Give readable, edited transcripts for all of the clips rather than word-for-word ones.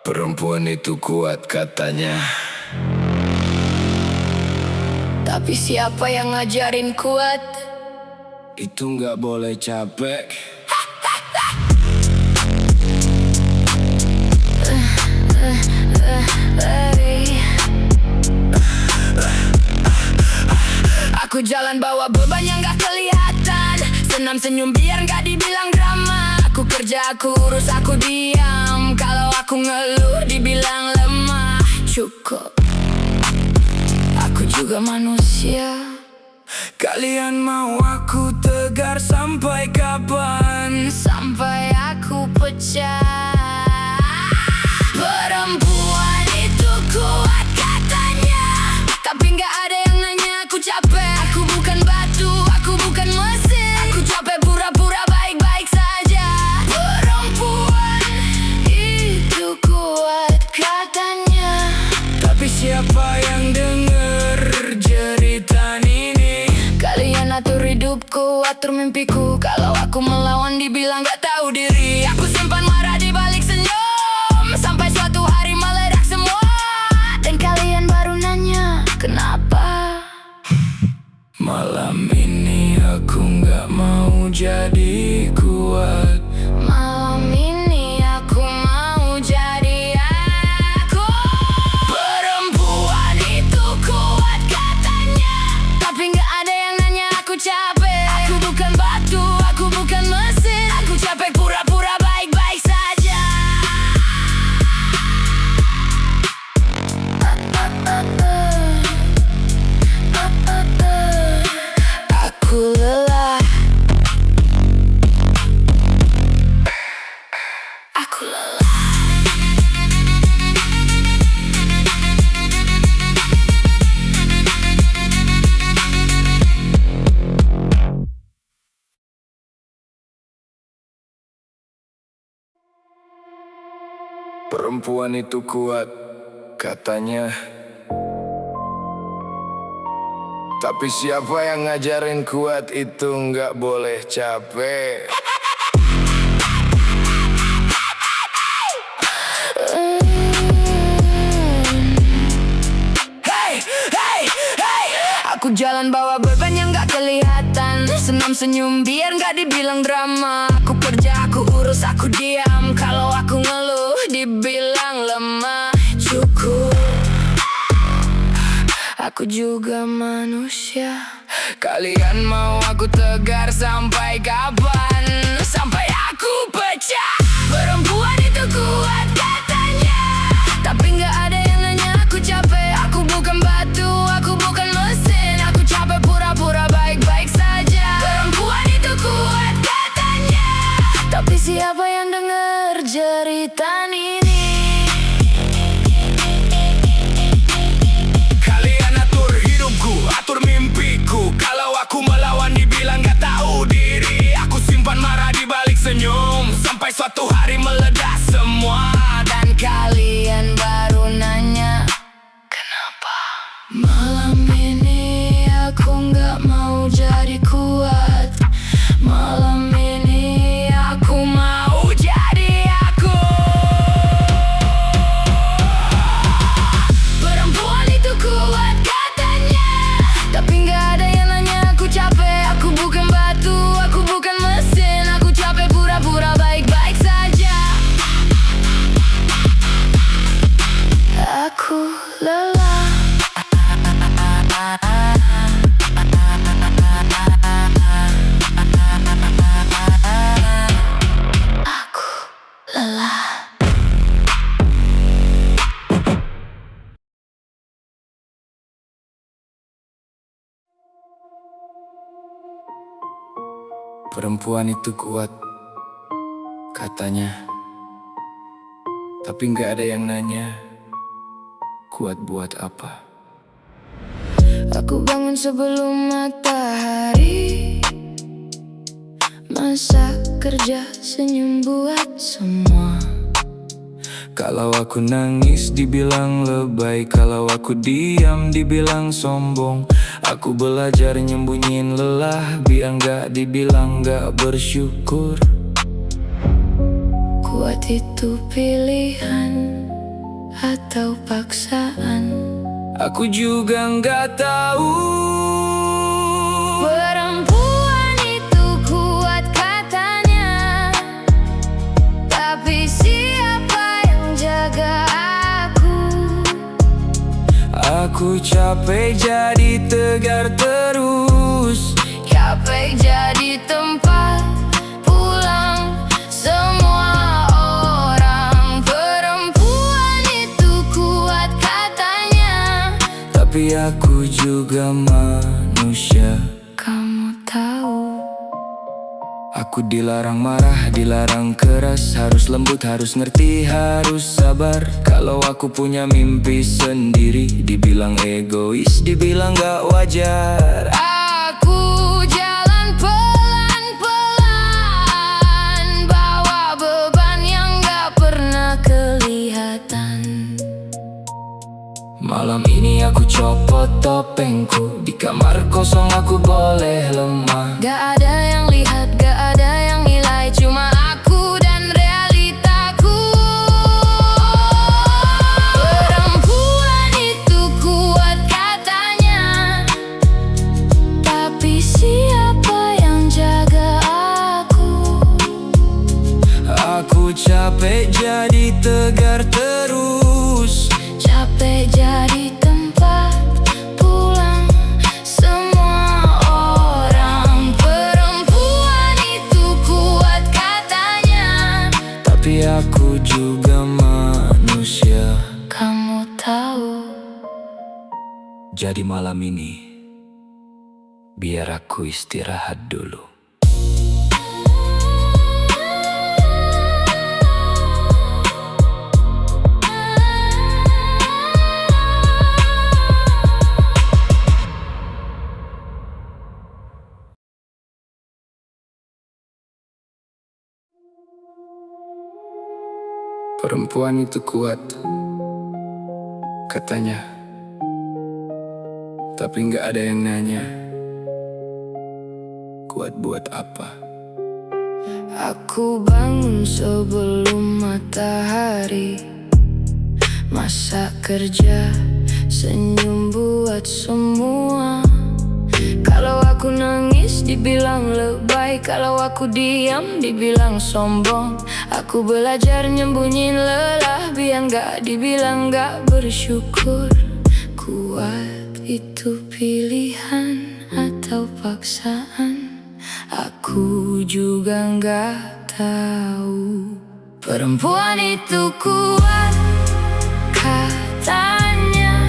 Perempuan itu kuat katanya, tapi siapa yang ngajarin kuat? itu nggak boleh capek. Aku jalan bawa beban yang gak kelihatan, senam senyum biar gak dibilang drama. Aku kerja, aku urus, aku diam. Kalau aku ngeluh dibilang lemah. Cukup, aku juga manusia. Kalian mau aku tegar sampai kapan? Sampai aku pecah. Perempuan itu kuat katanya, tapi gak ada yang nanya aku capek. Aku bukan batu, aku bukan mesin. Aku capek pura-pura baik-baik saja. Perempuan itu kuat katanya, Tapi siapa yang denger jeritan ini? kalian atur hidupku, atur mimpiku. Kalau aku melawan dibilang gak tahu diri. Aku simpan marah di balik senyum, sampai suatu hari meledak semua. Dan kalian baru nanya kenapa. Malam ini aku nggak mau jadi kuat. Malam ini aku mau jadi aku. Perempuan itu kuat katanya, tapi gak ada yang nanya aku capek. Aku bukan batu, aku bukan mesin. Aku capek pura-pura baik-baik saja. Aku lelah. Aku lelah. Perempuan itu kuat katanya, tapi siapa yang ngajarin kuat itu nggak boleh capek. Hey, hey, hey. Aku jalan bawa beban yang gak kelihatan, senam senyum biar gak dibilang drama. Aku kerja, aku urus, aku diam. Kalau aku ngeluh dibilang lemah. Cukup, aku juga manusia. Kalian mau aku tegar sampai kapan? Sampai aku pecah. Perempuan itu kuat katanya, tapi gak ada yang nanya aku capek. Aku bukan batu, aku bukan mesin. Aku capek pura-pura baik-baik saja. Perempuan itu kuat katanya, tapi siapa yang denger jeritan ini? Kalian atur hidupku, atur mimpiku. Kalau aku melawan dibilang gak tahu diri. Aku simpan marah di balik senyum, sampai suatu hari meledak semua. Dan kalian baru nanya kenapa. Malam ini aku gak mau jadi kuat. Malam ini aku mau jadi aku. Perempuan itu kuat katanya, tapi gak ada yang nanya aku capek. Aku bukan batu, aku bukan mesin. Aku capek pura-pura baik-baik saja. Aku lelah. Aku lelah. Perempuan itu kuat katanya, tapi nggak ada yang nanya kuat buat apa. Aku bangun sebelum matahari, masak, kerja, senyum buat semua. Kalau aku nangis dibilang lebay, kalau aku diam dibilang sombong. Aku belajar nyembunyiin lelah, biar nggak dibilang nggak bersyukur. Kuat itu pilihan, atau paksaan. Aku juga nggak tahu. Perempuan itu kuat katanya, tapi siapa yang jaga aku? Aku capek jadi tegar terus, Capek jadi tempat pulang semua orang. Perempuan itu kuat katanya, tapi aku juga manusia. kamu tahu. Aku dilarang marah, dilarang keras, harus lembut, harus ngerti, harus sabar. Kalau aku punya mimpi sendiri, dibilang egois, dibilang gak wajar. Aku jalan pelan-pelan, bawa beban yang gak pernah kelihatan. Malam ini aku copot topengku, di kamar kosong aku boleh lemah. Gak ada yang lihat, gak ada yang nilai, cuma aku dan realitaku. Perempuan itu kuat katanya, tapi siapa yang jaga aku? Aku capek jadi tegar terus, Capek jadi tempat pulang semua orang. Perempuan itu kuat katanya, tapi aku juga manusia. kamu tahu. Jadi malam ini, biar aku istirahat dulu. Perempuan itu kuat, katanya, tapi nggak ada yang nanya, kuat buat apa? Aku bangun sebelum matahari, masak kerja, senyum buat semua. Kalau aku nangis dibilang lebay, kalau aku diam dibilang sombong. Aku belajar nyembunyiin lelah, biar gak dibilang gak bersyukur. Kuat itu pilihan atau paksaan, aku juga gak tahu. Perempuan itu kuat katanya,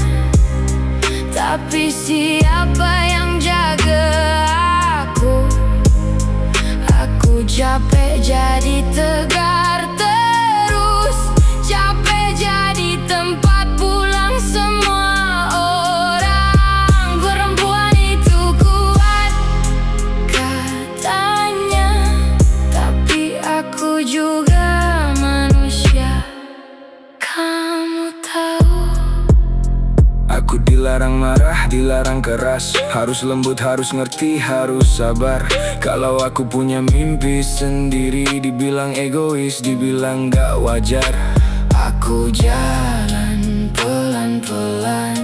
tapi siapa yang jaga aku? Aku capek jadi tegar terus, capek jadi tempat pulang semua orang. Perempuan itu kuat katanya, tapi aku juga manusia, kamu tahu. Aku dilarang marah, dilarang keras, harus lembut, harus ngerti, harus sabar. Kalau aku punya mimpi sendiri, dibilang egois, dibilang gak wajar. Aku jalan pelan-pelan,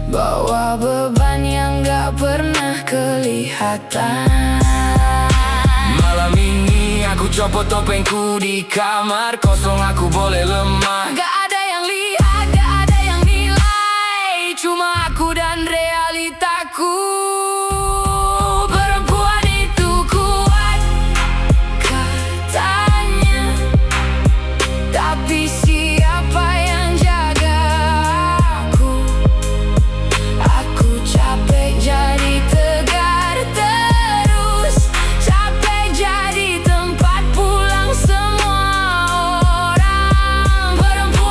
bawa beban yang gak pernah kelihatan. Malam ini aku copot topengku, di kamar kosong aku boleh lemah. Gak ada yang lihat, gak ada yang nilai, cuma aku dan realitaku. Perempuan itu kuat katanya, tapi siapa yang jaga aku? Aku capek jadi tegar terus, capek jadi tempat pulang semua orang. Perempuan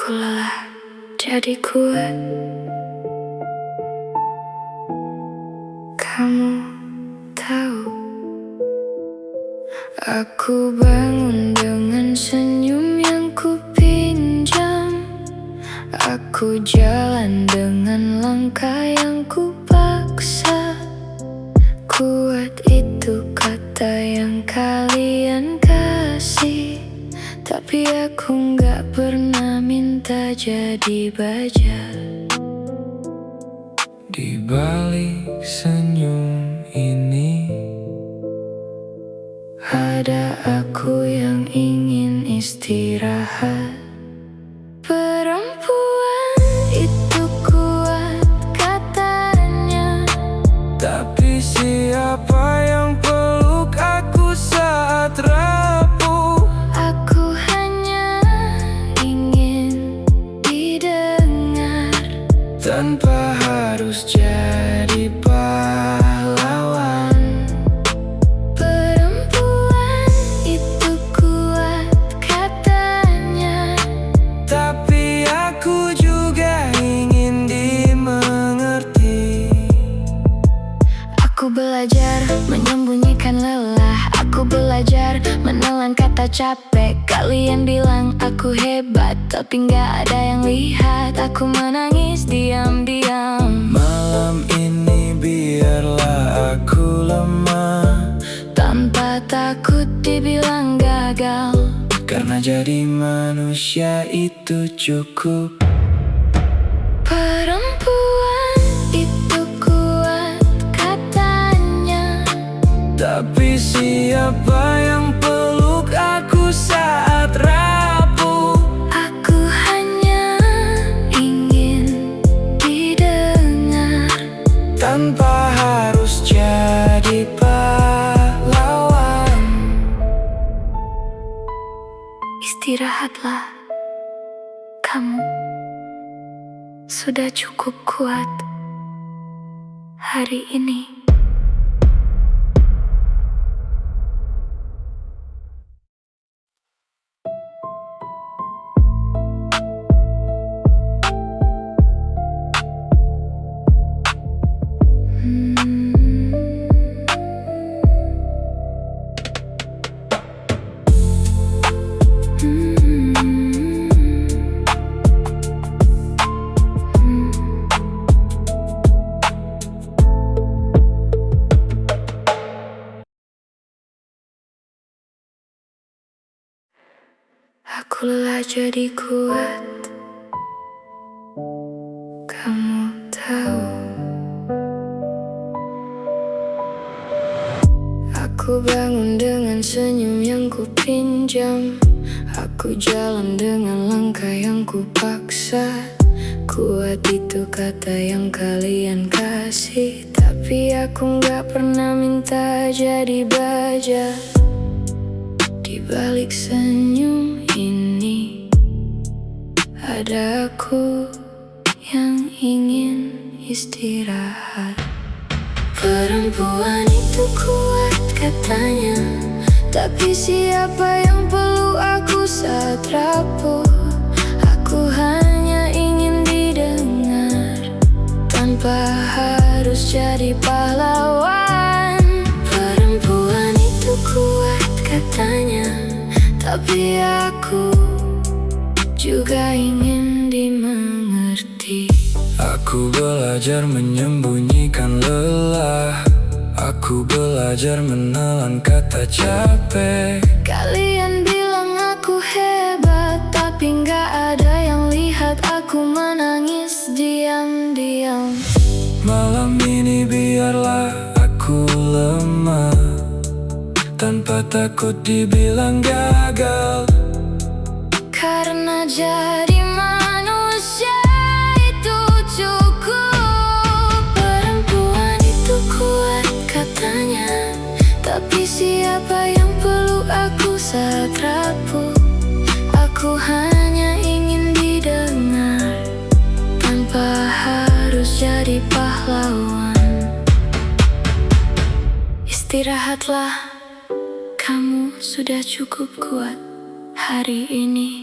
Aku lelah jadi kuat. Kamu tahu, aku bangun dengan senyum yang ku pinjam. Aku jalan dengan langkah yang ku paksa. Kuat itu kata yang kalian kasih, tapi aku gak pernah minta jadi baja. Di balik senyum ini ada aku yang ingin istirahat. Perempuan itu kuat katanya, tapi siapa yang peluk aku saat rapuh? aku hanya ingin didengar Tanpa harus jadi pahlawan. Perempuan itu kuat katanya, Tapi aku juga ingin dimengerti. aku belajar menyembunyikan lelah. Aku belajar menelan kata capek. Kalian bilang aku hebat, tapi gak ada yang lihat. Aku menangis diam-diam. Malam ini biarlah aku lemah, Tanpa takut dibilang gagal. karena jadi manusia itu cukup. Perempuan itu kuat katanya, Tapi siapa yang peluk aku saat rapuh? aku hanya ingin didengar Tanpa harus jadi pahlawan. Istirahatlah, kamu sudah cukup kuat hari ini. Aku lelah jadi kuat. Kamu tahu, aku bangun dengan senyum yang ku pinjam. Aku jalan dengan langkah yang ku paksa. Kuat itu kata yang kalian kasih, tapi aku gak pernah minta jadi baja. Di balik senyum ini ada aku yang ingin istirahat. Perempuan itu kuat katanya, tapi siapa yang peluk aku saat rapuh? Aku hanya ingin didengar tanpa harus jadi pahlawan. Perempuan itu kuat katanya, tapi aku juga ingin dimengerti. Aku belajar menyembunyikan lelah. Aku belajar menelan kata capek. Kalian bilang aku hebat, tapi gak ada yang lihat. Aku menangis diam-diam. Malam ini biarlah aku lemah, tanpa takut dibilang gagal. Karena jadi manusia itu cukup. Perempuan itu kuat katanya, tapi siapa yang peluk aku saat rapuh? Aku hanya ingin didengar tanpa harus jadi pahlawan. Istirahatlah, kamu sudah cukup kuat hari ini.